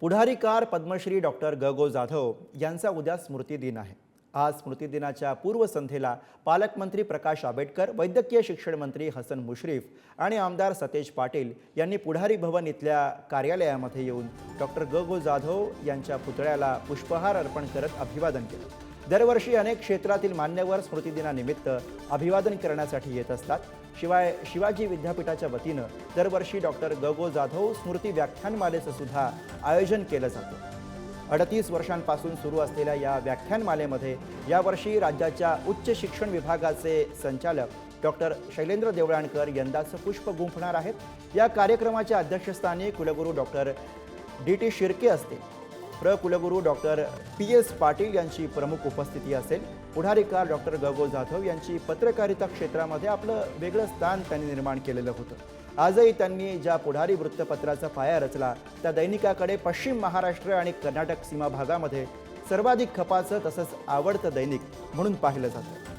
पुढारीकार Padmashri doctor ग जाधव यांचा उद्या स्मृती दिन आहे। आज स्मृती दिनाच्या पूर्वसंध्येला पालकमंत्री प्रकाश आंबेडकर, वैद्यकीय शिक्षण मंत्री हसन मुश्रीफ आणि आमदार सतेज पाटील यांनी पुढारी भवन इथल्या कार्यालयामध्ये येऊन डॉक्टर ग जाधव यांच्या पुतळ्याला पुष्पहार अर्पण करत अभिवादन केलं। दरवर्षी अनेक क्षेत्रातील मान्यवर स्मृती दिनानिमित्त अभिवादन करण्यासाठी येत असतात। शिवाय शिवाजी विद्यापीठाच्या वतीनं दरवर्षी डॉक्टर ग जाधव स्मृती व्याख्यानमालेचं सुद्धा आयोजन केलं जातं। 38 वर्षांपासून सुरू असलेल्या या व्याख्यानमालेमध्ये यावर्षी राज्याच्या उच्च शिक्षण विभागाचे संचालक डॉक्टर शैलेंद्र देवळाणकर यंदाचं पुष्प गुंफणार आहेत। या कार्यक्रमाच्या अध्यक्षस्थानी कुलगुरू डॉक्टर डी शिर्के असतील। कुलगुरू डॉक्टर PS पाटील यांची प्रमुख उपस्थिती असेल। पुढारीकार डॉक्टर ग जाधव यांची पत्रकारिता क्षेत्रामध्ये आपलं वेगळं स्थान त्यांनी निर्माण केलेलं होतं। आजही त्यांनी ज्या पुढारी वृत्तपत्राचा पाया रचला त्या दैनिकाकडे पश्चिम महाराष्ट्र आणि कर्नाटक सीमा भागामध्ये सर्वाधिक खपाचं तसंच आवडतं दैनिक म्हणून पाहिलं जातं।